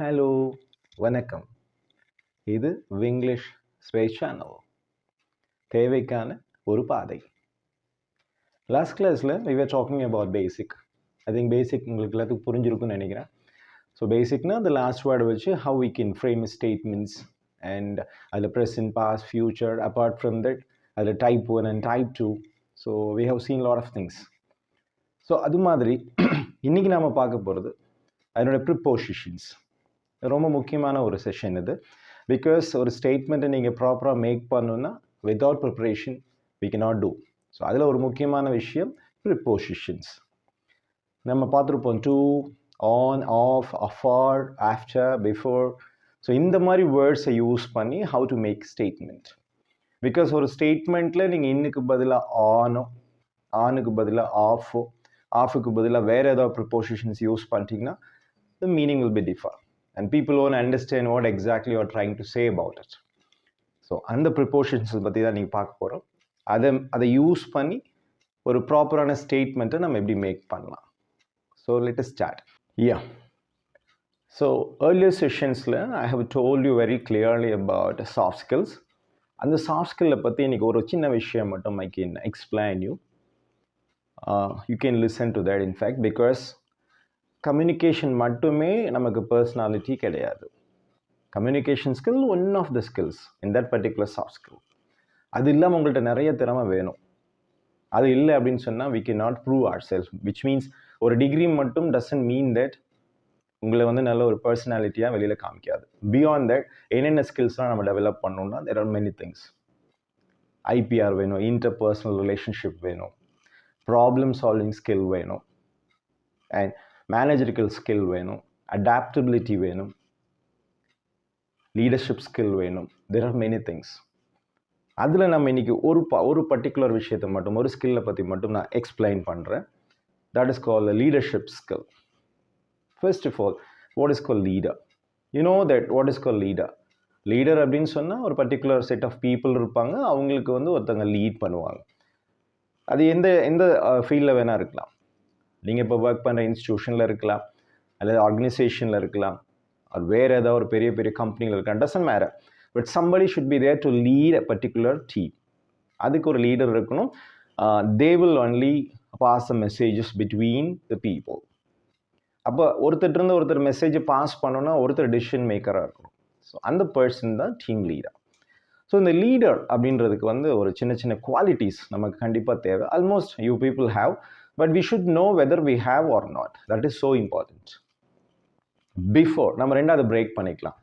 Hello வணக்கம். இது Vinglish space channel. தேவைக்கான ஒரு பாதை. லாஸ்ட் கிளாஸில் we were talking about basic. I think basic உங்களுக்கு எல்லாத்துக்கும் புரிஞ்சிருக்கும்னு நினைக்கிறேன். ஸோ பேசிக்னா the last word வச்சு how we can frame statements and அதில் present, past, future. Apart from that, அதில் type 1 and type 2. So we have seen a lot of things. So அது மாதிரி இன்னைக்கு நாம் பார்க்க போகிறது அதனோட ப்ரிப்போசிஷன்ஸ். ரொம்ப முக்கியமான ஒரு செஷன் இது. பிகாஸ் ஒரு ஸ்டேட்மெண்ட்டை நீங்கள் ப்ராப்பராக மேக் பண்ணணுன்னா without preparation we cannot do. So அதில் ஒரு முக்கியமான விஷயம் ப்ரிப்போசிஷன்ஸ். நம்ம பார்த்துருப்போம் to, on, of, afar, after, before. So இந்த மாதிரி வேர்ட்ஸை யூஸ் பண்ணி how to make statement. Because ஒரு ஸ்டேட்மெண்ட்டில் நீங்கள் இன்னுக்கு பதிலாக ஆனோ, ஆனுக்கு பதிலாக ஆஃபோ, ஆஃபுக்கு பதிலாக வேறு ஏதாவது ப்ரிப்போசிஷன்ஸ் யூஸ் பண்ணிட்டீங்கன்னா the meaning will be different. And people won't understand what exactly you're trying to say about it. So, அந்த ப்ரிப்போசிஷன்ஸ் பற்றி தான் நீங்கள் பார்க்க போகிறோம். அதை யூஸ் பண்ணி ஒரு ப்ராப்பரான ஸ்டேட்மெண்ட்டை நம்ம எப்படி மேக் பண்ணலாம். So let us start. Yeah. So, earlier sessions-ல I have told you very clearly about soft skills. அந்த சாஃப்ட் ஸ்கில்லை பற்றி இன்றைக்கி ஒரு சின்ன விஷயம் மட்டும் I can explain you. You can listen to that in fact because communication மட்டுமே நமக்கு பர்சனாலிட்டி கிடையாது. Communication skill one of the skills in that particular soft skill. அது இல்லாமல் உங்கள்கிட்ட நிறைய திறமை வேணும். அது இல்லை அப்படின்னு சொன்னால் we cannot prove ourselves, which means ஒரு டிகிரி மட்டும் doesn't mean that உங்களை நல்ல ஒரு பர்சனாலிட்டியாக வெளியில் காமிக்காது. பியாண்ட் தட் என்னென்ன ஸ்கில்ஸ்லாம் நம்ம டெவலப் பண்ணணும்னா there are many things. IPR வேணும், இன்டர்பர்சனல் ரிலேஷன்ஷிப் வேணும், ப்ராப்ளம் சால்விங் ஸ்கில் வேணும், அண்ட் மேனேஜரிக்கல் ஸ்கில் வேணும், அடாப்டபிலிட்டி வேணும், லீடர்ஷிப் ஸ்கில் வேணும். There are many things. அதில் நம்ம இன்றைக்கி ஒரு பர்டிகுலர் விஷயத்தை மட்டும், ஒரு ஸ்கில்லை பற்றி மட்டும் நான் எக்ஸ்பிளைன் பண்ணுறேன். That is called leadership skill. First of all, what is call leader? You know that what is call leader? Leader அப்படின்னு சொன்னால் ஒரு பர்டிகுலர் செட் ஆஃப் பீப்புள் இருப்பாங்க, அவங்களுக்கு ஒருத்தங்க லீட் பண்ணுவாங்க. அது எந்த ஃபீல்டில் வேணால் இருக்கலாம். நீங்கள் இப்போ ஒர்க் பண்ணுற இன்ஸ்டியூஷனில் இருக்கலாம், அல்லது ஆர்கனைசேஷனில் இருக்கலாம், அது வேறு ஏதாவது ஒரு பெரிய பெரிய கம்பெனியில் இருக்கலாம், doesn't matter. But somebody should be there to lead a particular team. அதுக்கு ஒரு லீடர் இருக்கணும். They will only pass the messages between the people. அப்போ ஒருத்தர்கிட்ட ஒருத்தர் மெசேஜை பாஸ் பண்ணோன்னா ஒருத்தர் டிசிஷன் மேக்கராக இருக்கணும். ஸோ அந்த பர்சன் தான் டீம் லீடர். ஸோ இந்த லீடர் அப்படின்றதுக்கு ஒரு சின்ன சின்ன குவாலிட்டிஸ் நமக்கு கண்டிப்பாக தேவை. Almost you people have, but we should know whether we have or not. That is so important. Before, நம்ம ரெண்டாவது பிரேக் பண்ணிக்கலாம்.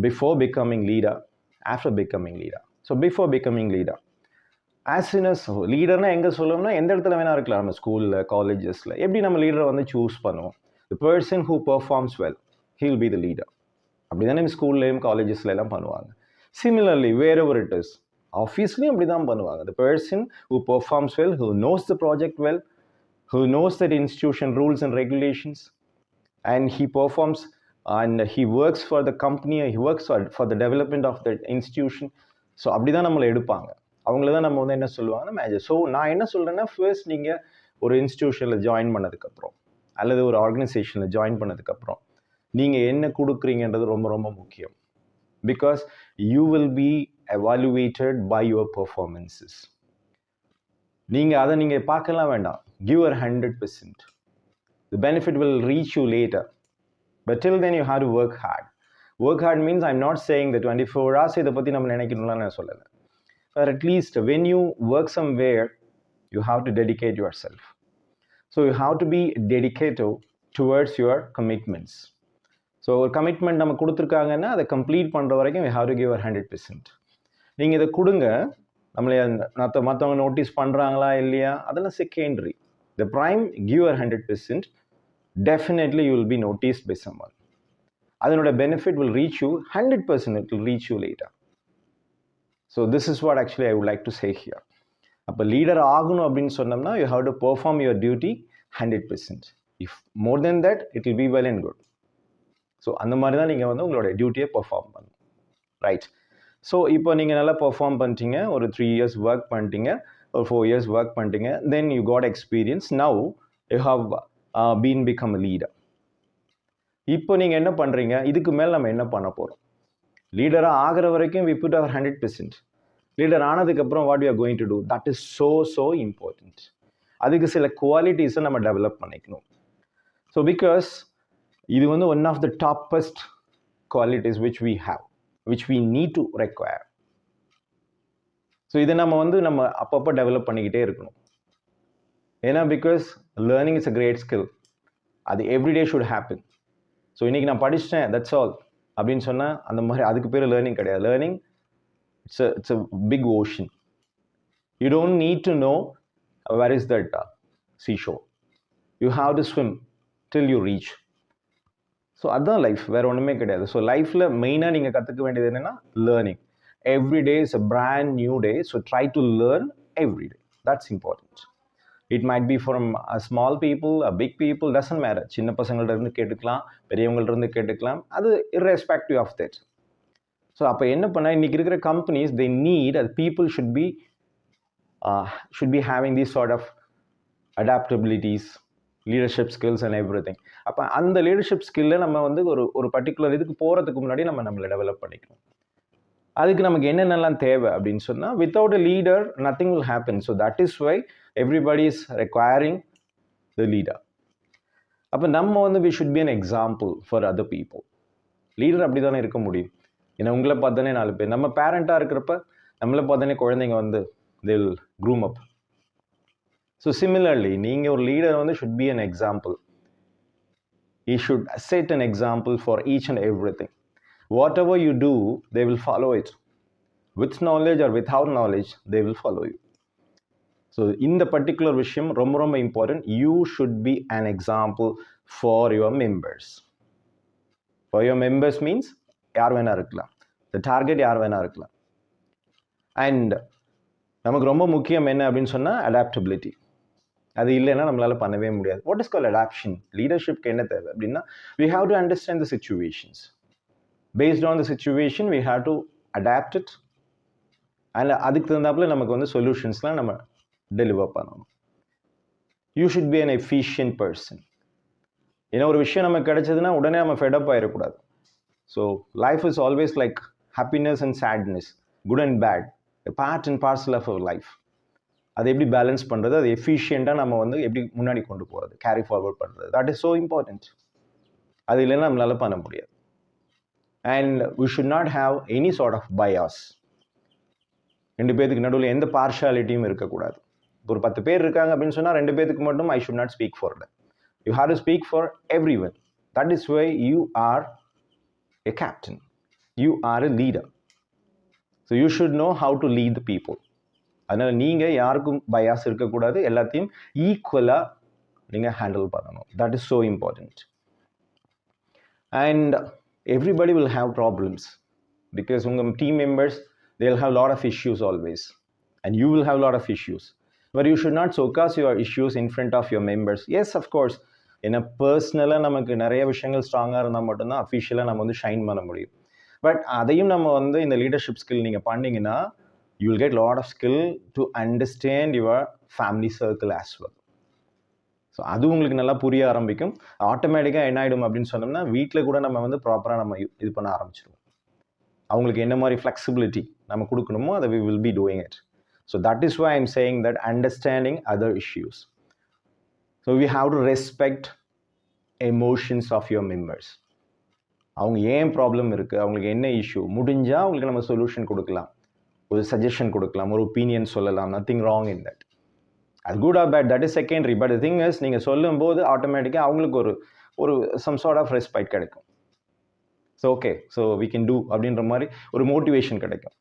Before becoming leader, after becoming leader. So before becoming leader, as soon as லீடர்னா எங்கே சொல்லணும்னா எந்த இடத்துல வேணா இருக்கலாம். நம்ம ஸ்கூலில், காலேஜஸில் எப்படி நம்ம லீடரை சூஸ் பண்ணுவோம்? The person who performs well, he will be the leader. அப்படி தானே ஸ்கூல்லையும் காலேஜஸ்ல எல்லாம் பண்ணுவாங்க. Similarly, wherever it is, ஆஃபீஸ்லையும் அப்படி தான் பண்ணுவாங்க. The person who performs well, who knows the project well, who knows that institution rules and regulations, and he performs and he works for the company, he works for the development of the institution. So அப்படி தான் நம்மளை எடுப்பாங்க. அவங்கள தான் நம்ம என்ன சொல்லுவாங்கன்னா manager. So நான் என்ன சொல்கிறேன்னா, ஃபர்ஸ்ட் நீங்கள் ஒரு இன்ஸ்டியூஷனில் ஜாயின் பண்ணதுக்கப்புறம் அல்லது ஒரு ஆர்கனைசேஷனில் ஜாயின் பண்ணதுக்கப்புறம் நீங்கள் என்ன கொடுக்குறீங்கன்றது ரொம்ப ரொம்ப முக்கியம். Because you will be evaluated by your performances. நீங்கள் பார்க்கலாம் வேண்டாம். Give your 100%. The benefit will reach you later. But till then you have to work hard. Work hard means I'm not saying the 24 hours இதை பற்றி நம்ம நினைக்கணும்லாம் நான் சொல்லலை. But at least when you work somewhere, you have to dedicate yourself. So you have to be dedicated towards your commitments. So ஒரு commitment நம்ம கொடுத்துருக்காங்கன்னா அதை complete பண்ணுற வரைக்கும் we have to give your 100%. நீங்கள் இதை கொடுங்க, நம்மளை மற்றவங்க நோட்டீஸ் பண்ணுறாங்களா இல்லையா அதெல்லாம் secondary. The prime, give your 100%. Definitely you will be noticed by someone. அதனோட benefit will reach you 100%. It will reach you later. So this is what actually I would like to say here. அப்போ leader ஆகணும் அப்படின்னு சொன்னோம்னா you have to perform your duty 100%. If more than that, it will be well and good. So அந்த மாதிரி தான் நீங்கள் உங்களோட டியூட்டியை பெர்ஃபார்ம் பண்ணணும். ரைட். ஸோ இப்போ நீங்கள் நல்லா பெர்ஃபார்ம் பண்ணிட்டீங்க, ஒரு 3 years ஒர்க் பண்ணிட்டீங்க, ஒரு 4 years ஒர்க் பண்ணிட்டீங்க, then you got experience. Now you have become a leader. இப்போ நீங்கள் என்ன பண்ணுறீங்க, இதுக்கு மேலே நம்ம என்ன பண்ண போகிறோம்? லீடராக ஆகிற வரைக்கும் we put our 100%. லீடர் ஆனதுக்கப்புறம் what you are going to do, that is so important. அதுக்கு சில குவாலிட்டிஸை நம்ம டெவலப் பண்ணிக்கணும். ஸோ பிகாஸ் இது வந்து one of the toppest qualities which we need to require. So இதை நம்ம அப்பப்போ டெவலப் பண்ணிக்கிட்டே இருக்கணும். ஏன்னா because learning is a great skill. அது எவ்ரிடே ஷுட் ஹேப்பன். ஸோ இன்றைக்கி நான் படிச்சிட்டேன் தட்ஸ் ஆல் அப்படின்னு சொன்னால் அந்த மாதிரி அதுக்கு பேர் லேர்னிங் கிடையாது. Learning it's a big ocean. You don't need to know where is that seashore. You have to swim till you reach. So அதுதான் லைஃப், வேறு ஒன்றுமே கிடையாது. ஸோ லைஃப்பில் மெயினாக நீங்கள் கற்றுக்க வேண்டியது என்னென்னா learning. Every day is a brand new day. So try to learn every day. That's important. It might be from small people, big people, doesn't matter. சின்ன பசங்கள்ட்ட இருந்து கேட்டுக்கலாம், பெரியவங்கள்ட்ட இருந்து கேட்டுக்கலாம். அது irrespective of that. ஸோ அப்போ என்ன பண்ணால் இன்றைக்கி இருக்கிற companies they need people should be having these sort of adaptabilities, leadership skills and everything. அப்போ அந்த லீடர்ஷிப் ஸ்கில்லை நம்ம வந்து ஒரு பர்டிகுலர் இதுக்கு போகிறதுக்கு முன்னாடி நம்மளை டெவலப் பண்ணிக்கணும். அதுக்கு நமக்கு என்னென்னலாம் தேவை அப்படின்னு சொன்னால் without a leader nothing will happen. So that is why everybody is requiring the leader. அப்போ நம்ம வந்து we should be an example for other people. Leader அப்படி தானே இருக்க முடியும். ஏன்னா உங்களை பார்த்தானே 4 பேர், நம்ம பேரண்ட்டாக இருக்கிறப்ப நம்மளை பார்த்தானே குழந்தைங்க வந்து they will groom up. So similarly நீங்கள் ஒரு லீடர் வந்து should be an example. He should set an example for each and everything. Whatever you do, they will follow it. With knowledge or without knowledge, they will follow you. So in the particular விஷயம் ரொம்ப important. You should be an example for your members. For your members means யார் வேணா இருக்கலாம். The target யார் வேணா இருக்கலாம். And நமக்கு ரொம்ப முக்கியம் என்ன அப்படின்னு சொன்னால் adaptability. அது இல்லைன்னா நம்மளால பண்ணவே முடியாது. What is called adaptation? லீடர்ஷிப்க்கு என்ன தேவை அப்படின்னா we have to understand the situations. Based on the situation we have to adapt it. And அதுக்கு தகுந்தாப்புல நமக்கு வந்து சொல்யூஷன்ஸ்லாம் நம்ம டெலிவர் பண்ணணும். You should be an efficient person. ஏன்னா ஒரு விஷயம் நமக்கு கிடைச்சதுன்னா உடனே நம்ம ஃபெடப் ஆகிடக்கூடாது. So life is always like happiness and sadness, good and bad, part and parcel of our life. அதை எப்படி பேலன்ஸ் பண்ணுறது, அது எஃபிஷியண்ட்டாக நம்ம வந்து எப்படி முன்னாடி கொண்டு போகிறது, கேரி ஃபார்வர்ட் பண்ணுறது, தட் இஸ் ஸோ இம்பார்ட்டண்ட். அது இல்லைன்னா நம்மளால பண்ண முடியாது. And we should not have any sort of bias. 2 பேருக்கு நடுவில் எந்த பார்ஷாலிட்டியும் இருக்கக்கூடாது. இப்போ ஒரு 10 பேர் இருக்காங்க அப்படின்னு சொன்னால் 2 பேருக்கு மட்டும் I should not speak for that. You have to speak for every one. That is why you are a captain. You are a leader. So you should know how to lead the people. அதனால் நீங்கள் யாருக்கும் bias இருக்கக்கூடாது, எல்லாத்தையும் ஈக்குவலாக நீங்கள் handle பண்ணணும். That is so important. And everybody will have problems because உங்கள் team members they will have a lot of issues always, and you will have a lot of issues, but you should not showcase your issues in front of your members. Yes, of course, ஏன்னா பர்சனலாக நமக்கு நிறைய விஷயங்கள் ஸ்ட்ராங்காக இருந்தால் மட்டும்தான் அஃபிஷியலாக நம்ம வந்து ஷைன் பண்ண முடியும். பட் அதையும் நம்ம வந்து இந்த லீடர்ஷிப் ஸ்கில் நீங்கள் பண்ணிங்கன்னா you will get lot of skill to understand your family circle as well. So அது உங்களுக்கு நல்லா புரிய ஆரம்பிக்கும். ஆட்டோமேட்டிக்காக என்ன ஆகிடும் அப்படின்னு சொன்னோம்னா வீட்டில் கூட நம்ம வந்து ப்ராப்பராக நம்ம இது பண்ண ஆரம்பிச்சிடுவோம். அவங்களுக்கு என்ன மாதிரி ஃப்ளெக்சிபிலிட்டி நம்ம கொடுக்கணுமோ அதை we will be doing it. So that is why I'm saying that understanding other issues. So we have to respect emotions of your members. அவங்க ஏன் ப்ராப்ளம் இருக்குது, அவங்களுக்கு என்ன இஷ்யூ, முடிஞ்சால் அவங்களுக்கு நம்ம சொல்யூஷன் கொடுக்கலாம், ஒரு சஜஷன் கொடுக்கலாம், ஒரு ஒப்பீனியன் சொல்லலாம். Nothing wrong in that. அது good or bad that is secondary. But thing is நீங்கள் சொல்லும்போது ஆட்டோமேட்டிக்காக அவங்களுக்கு ஒரு சம் சார்ட் ஆஃப் ரெஸ்பெக்ட் கிடைக்கும். So okay, so we can do அப்படின்ற மாதிரி ஒரு மோட்டிவேஷன் கிடைக்கும்.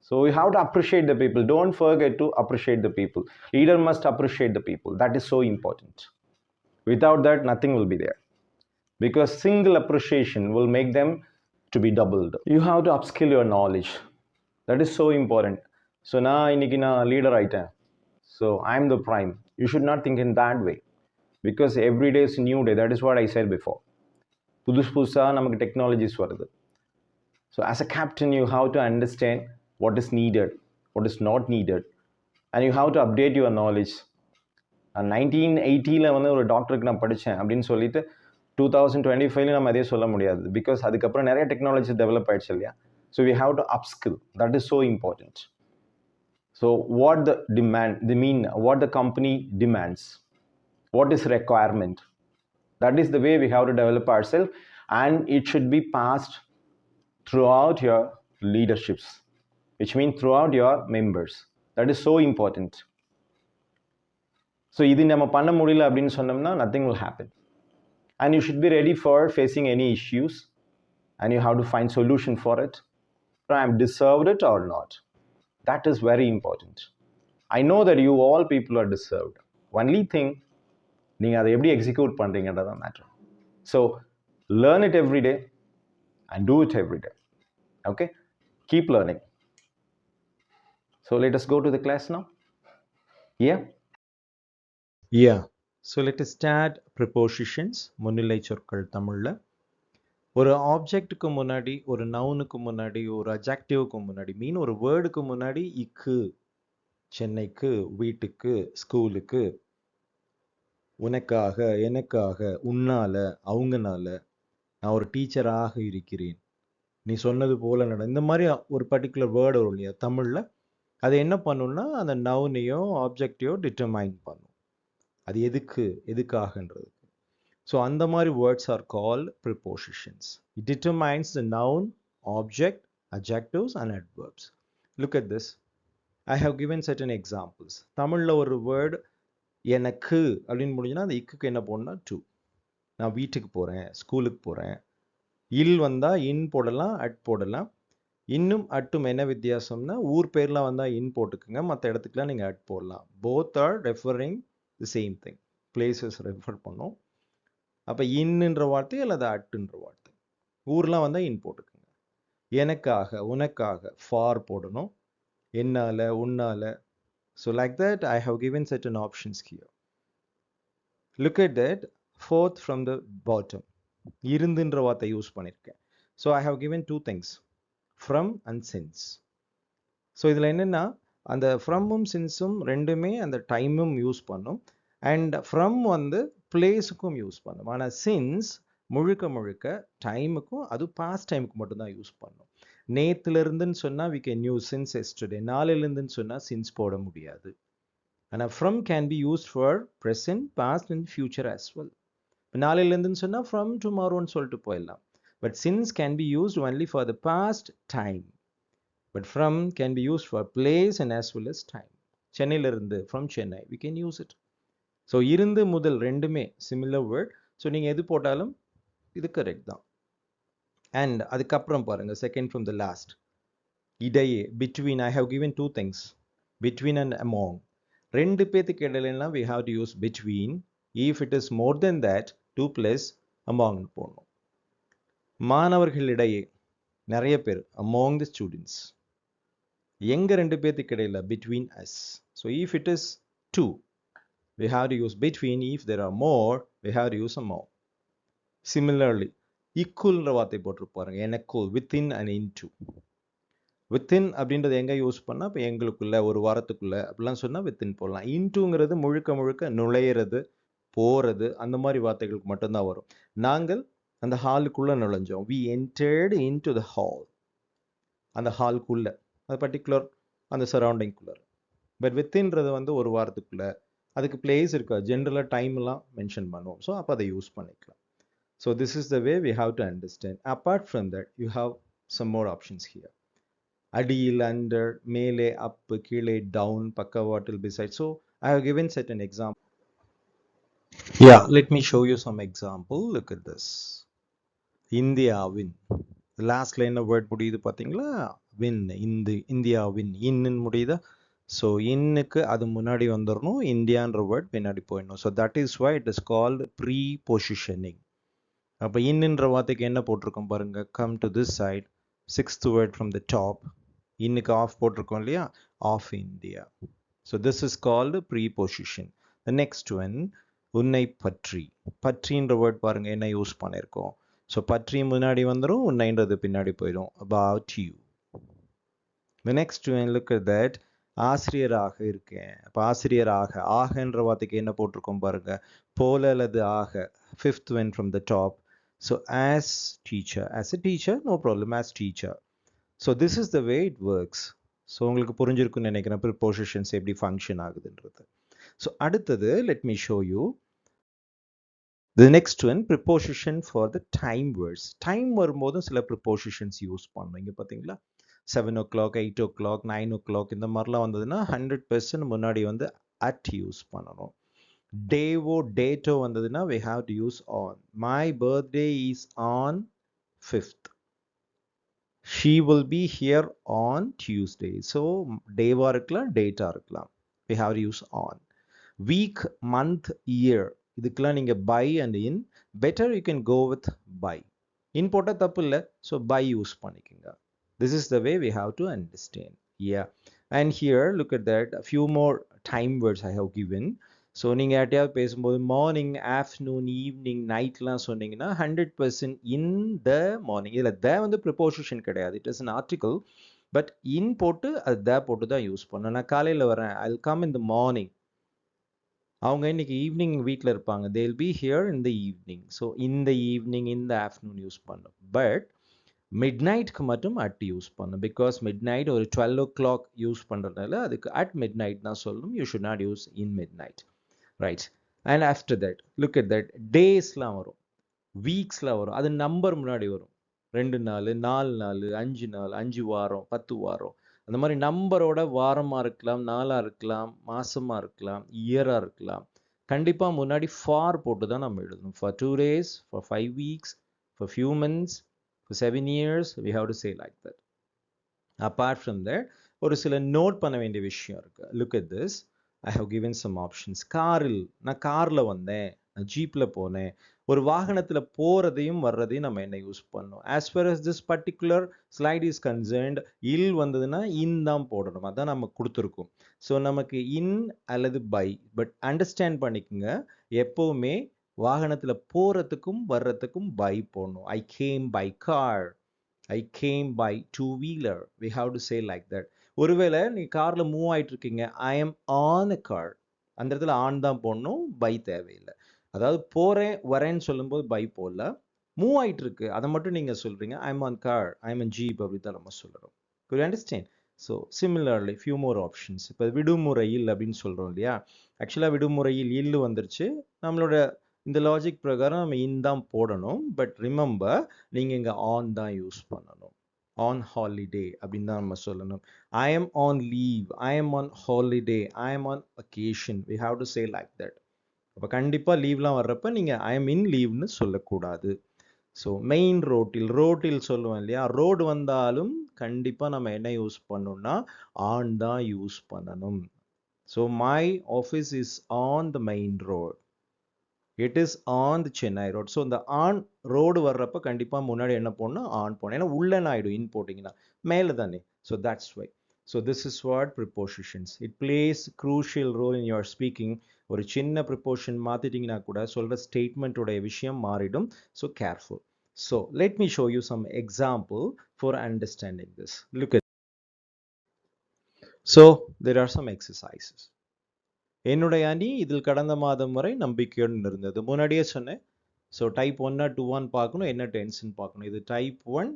So you have to appreciate the people. Don't forget to appreciate the people. Leader must appreciate the people. That is so important. Without that, nothing will be there. Because single appreciation will make them to be doubled. You have to upskill your knowledge. That is so important. So now, இன்னைக்கு நான் leader ஆயிட்டேன். So I am the prime. You should not think in that way. Because every day is a new day. That is what I said before. புதுசாக நமக்கு technologies வருது. So as a captain, you have to understand what is needed, what is not needed. And you have to update your knowledge. 1980 வந்து ஒரு டாக்டருக்கு நான் படித்தேன் அப்படின்னு சொல்லிட்டு 2025 நம்ம அதே சொல்ல முடியாது, பிகாஸ் அதுக்கப்புறம் நிறைய டெக்னாலஜி டெவலப் ஆயிடுச்சு இல்லையா. So we have to upskill, that is so important. So what the demand, what the company demands, what is requirement, that is the way we have to develop ourselves, and it should be passed throughout your leaderships, which means throughout your members. That is so important. So இது நம்ம பண்ண முடியல அப்படின்னு சொன்னோம்னா nothing will happen, and you should be ready for facing any issues, and you have to find solution for it. I am deserved it or not, that is very important. I know that you all people are deserved. Only thing, நீங்கள் அதை எப்படி execute பண்ணுறீங்கன்றதான் matter. So learn it every day and do it every day. Okay, keep learning. So let us go to the class now. Yeah, so let us start prepositions. முன்னிலை சொற்கள் தமிழ்ல. ஒரு ஆப்ஜெக்ட்டுக்கு முன்னாடி, ஒரு நவுனுக்கு முன்னாடி, ஒரு அட்ஜெக்டிவ்க்கு முன்னாடி, மீன் ஒரு வேர்டுக்கு முன்னாடி இக்கு, சென்னைக்கு, வீட்டுக்கு, ஸ்கூலுக்கு, உனக்காக, எனக்காக, உன்னால, அவங்கனால, நான் ஒரு டீச்சராக இருக்கிறேன், நீ சொன்னது போல நட, இந்த மாதிரி ஒரு பர்டிகுலர் வேர்டு வரும் இல்லையா தமிழில். அது என்ன பண்ணுன்னா அந்த நவுனையோ ஆப்ஜெக்டையோ டிட்டர்மைன் பண்ணும். அது எதுக்கு, எதுக்காகன்றது. ஸோ அந்த மாதிரி words are called prepositions. It determines the noun, object, adjectives and adverbs. Look at this. I have given certain examples. தமிழில் ஒரு வேர்டு எனக்கு அப்படின்னு முடிஞ்சுன்னா அந்த இக்குக்கு என்ன போடணும்னா டு. நான் வீட்டுக்கு போகிறேன், ஸ்கூலுக்கு போகிறேன். இல் வந்தால் இன் போடலாம், அட் போடலாம். இன்னும் அட்டும் என்ன வித்தியாசம்னா ஊர் பேர்லாம் வந்தால் இன் போட்டுக்குங்க, மற்ற இடத்துக்குலாம் நீங்கள் அட் போடலாம். Both are referring the same thing, places refer பண்ணும். அப்போ இன்னுன்ற வார்த்தை அல்லது அட்டுன்ற வார்த்தை. ஊர்லாம் வந்தால் இன் போட்டுக்குங்க. எனக்காக, உனக்காக ஃபார் போடணும், என்னால், உன்னால். So like that I have given certain options here. Look at that. Fourth from the bottom, இருந்துன்ற வார்த்தை யூஸ் பண்ணியிருக்கேன். So I have given two things, from and since. ஸோ இதில் என்னென்னா அந்த ஃப்ரம்மும் சின்ஸும் ரெண்டுமே அந்த டைமும் யூஸ் பண்ணும். அண்ட் ஃப்ரம் வந்து பிளேஸுக்கும் யூஸ் பண்ணும். ஆனால் சின்ஸ் முழுக்க முழுக்க டைமுக்கும், அது பாஸ்ட் டைமுக்கு மட்டும்தான் யூஸ் பண்ணும். நேற்றுலேருந்துன்னு சொன்னால் we can use since yesterday. நாளிலிருந்துன்னு சொன்னால் சின்ஸ் போட முடியாது. ஆனால் from can be used for present, past and future as well. நாளிலிருந்துன்னு சொன்னால் ஃப்ரம் டுமாரோன்னு சொல்லிட்டு போயிடலாம். But since can be used only for the past time. But from can be used for place and as well as time. சென்னையிலிருந்து, from Chennai, we can use it. So இருந்து முதல் ரெண்டுமே similar word. So நீங்கள் எது போட்டாலும் இது correct தான். And அதுக்கப்புறம் பாருங்க, செகண்ட் from the last, இடையே, between. I have given two things, between and among. ரெண்டு பேத்துக்கு இடையிலனா we have to use between. If it is more than that, 2 plus among போடணும். மாணவர்களிடையே, நிறைய பேர், among the students. எங்க ரெண்டு பேத்துக்கு இடையில, between us. So if it is 2, we have to use between. If there are more, we have to use among. Similarly, equalன்ற வார்த்தை போட்டிருப்பாருங்க, எனக்குள், within and into. within அப்படின்றது எங்க யூஸ் பண்ணால், இப்போ எங்களுக்குள்ள, ஒரு வாரத்துக்குள்ள அப்படிலாம் சொன்னால் within போடலாம். இன்ட்டுங்கிறது முழுக்க முழுக்க நுழையிறது, போகிறது, அந்த மாதிரி வார்த்தைகளுக்கு மட்டும்தான் வரும். நாங்கள் அந்த ஹாலுக்குள்ளே நுழைஞ்சோம், we entered into the hall. அந்த ஹாலுக்குள்ளே, அது பர்டிகுலர் அந்த சரௌண்டிங்குள்ளே. பட் வித்தின்றது வந்து ஒரு வாரத்துக்குள்ளே, அதுக்கு பிளேஸ் இருக்கா, ஜென்ரலாக டைம்லாம் மென்ஷன் பண்ணுவோம். ஸோ அப்போ அதை யூஸ் பண்ணிக்கலாம். So this is the way we have to understand. Apart from that you have some more options here. அடியில், அண்டர், மேலே, அப்பு, கீழே, டவுன், பக்கவாட்டில், beside. So I have given certain example. Yeah, let me show you some example. Look at this. இந்தியாவின், லாஸ்ட்ல என்ன word முடியுது பார்த்தீங்களா, win. இந்தியாவின் இன்னு முடியுதா. ஸோ இன்னுக்கு அது முன்னாடி வந்துடணும், இந்தியான்ற வேர்ட் பின்னாடி போயிடணும். So that is why it is called pre positioning. அப்போ இன்னுன்ற வார்த்தைக்கு என்ன போட்டிருக்கோம் பாருங்க, come to this side, 6th word from the top. இன்னுக்கு ஆஃப் போட்டிருக்கோம் இல்லையா, of India. So this is called pre position. The next one, உன்னை பற்றி. பற்றின்ற வேர்ட் பாருங்க என்ன யூஸ் பண்ணியிருக்கோம். ஸோ பற்றி முன்னாடி வந்துடும், உன்னைன்றது பின்னாடி போயிடும், about you. The next one, look at that. ஆசிரியராக இருக்கேன். அப்போ ஆசிரியராக ஆகன்ற வார்த்தைக்கு என்ன போட்டிருக்கோம் பாருங்க, போல அல்லது ஆக, fifth one from the top. So as teacher, as a teacher, no problem, as teacher. So this is the way it works. So உங்களுக்கு புரிஞ்சிருக்குன்னு நினைக்கிறேன் ப்ரிப்போசிஷன்ஸ் எப்படி ஃபங்க்ஷன் ஆகுதுன்றது. ஸோ அடுத்தது let me show you the next one, preposition for the time words. Time வரும்போதும் சில prepositions use பண்ணணும். இங்க பார்த்தீங்களா 7 o'clock, 8 o'clock, 9 o'clock இந்த மாதிரிலாம் வந்ததுன்னா 100% முன்னாடி வந்து at யூஸ் பண்ணணும். Devo, dato வந்ததுன்னா we have to use on. My birthday is on 5th. She will be here on Tuesday. So டேவா இருக்கலாம், டேட்டா இருக்கலாம். We have to use on. Week, month, year இதுக்கெல்லாம் நீங்க by and in, better you can go with by. In போட்டா தப்பு இல்லை, so by use பண்ணிக்கோங்க. This is the way we have to understand. Yeah, and here look at that, a few more time words I have given. So நீங்கள் யார்ட்டையாவது பேசும்போது morning, afternoon, evening, நைட்லாம் சொன்னீங்கன்னா 100% இன் the morning. இதில் த வந்து preposition கிடையாது, it is an article. But in போட்டு அது த போட்டு தான் யூஸ் பண்ணணும். நான் காலையில் வரேன், I will come in the morning. அவங்க இன்னைக்கு ஈவினிங் வீட்டில் இருப்பாங்க, they will be here in the evening. So இந்த ஈவினிங், இந்த ஆஃப்டர்நூன் யூஸ் பண்ணும். பட் மிட் நைட்க்கு மட்டும் அட் யூஸ் பண்ணும். பிகாஸ் மிட் நைட் ஒரு 12 o'clock யூஸ் பண்ணுறதுனால அதுக்கு அட் மிட் நைட் தான் சொல்லணும். You should not use in midnight, right? And after that look at that, டேஸ்லாம் வரும், வீக்ஸ்லாம் வரும், அது நம்பர் முன்னாடி வரும். 2 நாள், 4 நாள், 5 நாள், 5 வாரம், 10 வாரம், அந்த மாதிரி நம்பரோட வாரமாக இருக்கலாம், நாளாக இருக்கலாம், மாசமாக இருக்கலாம், இயராக இருக்கலாம். கண்டிப்பாக முன்னாடி ஃபார் போட்டு தான் நம்ம எழுதணும். For 2 days, for 5 weeks, for few months, for 7 years, we have to say like that. Apart from that, ஒரு சில நோட் பண்ண வேண்டிய விஷயம் இருக்கு. Look at this, I have given some options. காரில், நான் காரில் வந்தேன், நான் ஜீப்பில் போனேன். ஒரு வாகனத்தில் போகிறதையும் வர்றதையும் நம்ம என்ன யூஸ் பண்ணணும்? As far as this particular slide is concerned, இல் வந்ததுன்னா இன் தான் போடணும், அதான் நம்ம கொடுத்துருக்கோம். ஸோ நமக்கு இன் அல்லது பை, பட் அண்டர்ஸ்டாண்ட் பண்ணிக்கோங்க, எப்போவுமே வாகனத்தில் போகிறதுக்கும் வர்றதுக்கும் பை போடணும். I came by car, I came by two-wheeler. We have to say like that. ஒருவேளை நீ கார்ல மூவ் ஆயிட்டு இருக்கீங்க, I am on a car, அந்த இடத்துல ஆன் தான் போடணும், பை தேவையில்லை. அதாவது போறேன் வரேன்னு சொல்லும்போது பை போடல, மூவ் ஆயிட்டு இருக்கு அதை மட்டும் நீங்க சொல்றீங்க, I am on car, I am on jeep, அப்படி தான் நம்ம சொல்றோம். Could you understand? So similarly few more options. இப்போ விடுமுறையில் அப்படின்னு சொல்றோம் இல்லையா, ஆக்சுவலா விடுமுறையில் இல்லு வந்துருச்சு, நம்மளோட இந்த லாஜிக் பிரகாரம் நம்ம இன் தான் போடணும். பட் ரிமெம்பர், நீங்கள் இங்கே ஆன் தான் யூஸ் பண்ணணும். ஆன் ஹாலிடே அப்படின்னு தான் நம்ம சொல்லணும். I am on leave, I am on holiday, I am on vacation, we have to say like that. அப்போ கண்டிப்பாக லீவ்லாம் வர்றப்ப நீங்கள் ஐ எம் இன் லீவ்னு சொல்லக்கூடாது. ஸோ மெயின் ரோட்டில் சொல்லுவோம் இல்லையா, ரோடு வந்தாலும் கண்டிப்பாக நம்ம என்ன யூஸ் பண்ணணும்னா ஆன் தான் யூஸ் பண்ணணும். So my office is on the main road, it is on the Chennai road. So இந்த ஆன் ரோடு வர்றப்ப கண்டிப்பாக முன்னாடி என்ன போடணும், ஆன் போடணும். ஏன்னா உள்ளே ஆகிடும் இன் போட்டிங்கன்னா, மேலே தானே. So that's why. So this is what prepositions. It plays crucial role in your speaking. ஒரு சின்ன ப்ரிப்போஷன் மாற்றிட்டிங்கன்னா கூட சொல்கிற ஸ்டேட்மெண்ட்டோடைய விஷயம் மாறிடும். So careful. So let me show you some example for understanding this. Look at. So there are some exercises. என்னுடைய அணி இதில் கடந்த மாதம் வரை நம்பிக்கையுடன் இருந்தது, முன்னாடியே சொன்னேன். ஸோ டைப் 1 2 பார்க்கணும், என்ன டென்ஸ்ன்னு பார்க்கணும். இது type 1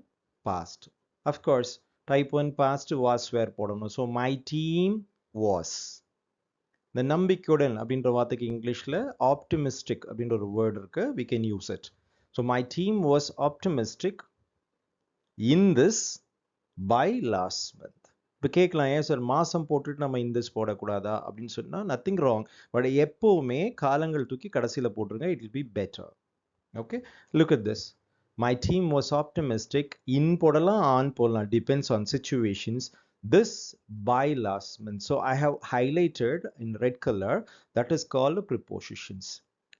past. Of course type 1 past was were போடணும். So my team was. இந்த நம்பிக்கையுடன் அப்படின்ற வார்த்தைக்கு இங்கிலீஷில் ஆப்டிமிஸ்டிக் அப்படின்ற ஒரு வேர்டு இருக்கு, we can use it. So my team was optimistic in this by last month. இப்போ கேட்கலாம், ஏன் சார் மாதம் போட்டுட்டு நம்ம இந்த போடக்கூடாதா அப்படின்னு சொன்னால் நத்திங் ராங். பட் எப்போவுமே காலங்கள் தூக்கி கடைசியில் போட்டுருங்க, it will be better. Okay, look at this. My team was optimistic, in போடலாம் ஆன் போடலாம், depends on situations. This by last month. So I have highlighted in red colour, that is called prepositions.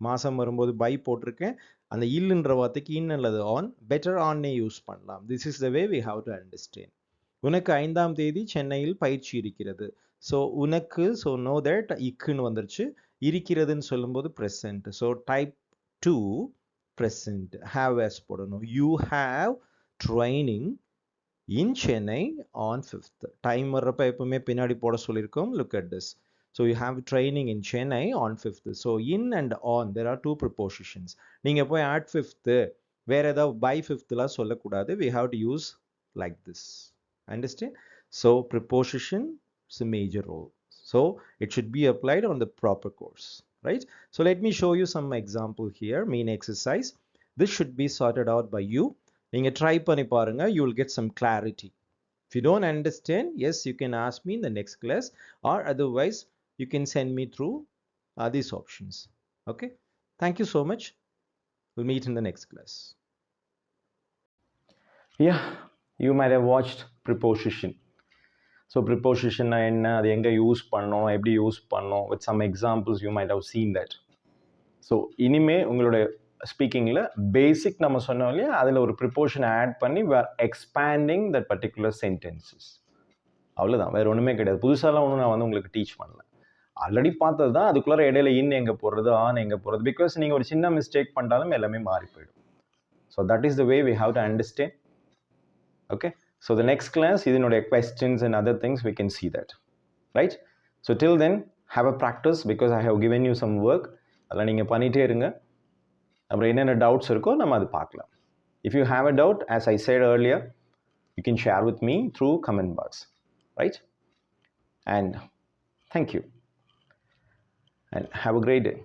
மாதம் வரும்போது by போட்டிருக்கேன், அந்த இல்லுன்ற வார்த்தைக்கு in அல்லது on, better ஆன்னே யூஸ் பண்ணலாம். This is the way we have to understand. உனக்கு 5ஆம் தேதி சென்னையில் பயிற்சி இருக்கிறது. ஸோ உனக்கு, ஸோ நோ தட் இக்குன்னு வந்துருச்சு. இருக்கிறதுன்னு சொல்லும்போது present. So type 2 present, have S போடணும். You have training in Chennai on 5th. Time வர்றப்ப எப்பவுமே பின்னாடி போட சொல்லியிருக்கோம். Look at this. So you have training in Chennai on 5th. So in and on, there are two prepositions. நீங்க போய் at 5th, வேற ஏதாவது by 5th லாம் சொல்லக்கூடாது. We have to use like this. Understand? So preposition is a major role. So it should be applied on the proper course, right? So let me show you some example here, main exercise. This should be sorted out by you. நீங்க try பண்ணி பாருங்க, you will get some clarity. If you don't understand, yes, you can ask me in the next class, or otherwise you can send me through these options. Okay, thank you so much. We'll meet in the next class. Yeah, you might have watched preposition. So preposition என்ன, அது எங்கே use பண்ணோம், எப்படி use பண்ணோம், with some examples you might have seen that. So இனிமே உங்களோட ஸ்பீக்கிங்கில் பேசிக் நம்ம சொன்னோம் இல்லையா, அதில் ஒரு ப்ரிப்போஷன் ஆட் பண்ணி we are expanding that particular sentences. அவ்வளோதான், வேறு ஒன்றுமே கிடையாது. புதுசாலாம் ஒன்றும் நான் உங்களுக்கு டீச் பண்ணல, ஆல்ரெடி பார்த்தது தான். அதுக்குள்ளே இடையில இன் எங்கே போடுறது, ஆன் எங்கே போடுறது, பிகாஸ் நீங்கள் ஒரு சின்ன மிஸ்டேக் பண்ணாலும் எல்லாமே மாறி போயிடும். So that is the way we have to understand. Okay, so the next class, இதனுடைய questions and other things we can see that, right? So till then, have a practice, because I have given you some work. அதெல்லாம் நீங்கள் பண்ணிகிட்டே இருங்க. அப்புறம் என்னென்ன doubts இருக்கோ நம்ம அது பார்க்கலாம். If you have a doubt, as I said earlier, you can share with me through comment box, right? And thank you, and have a great day.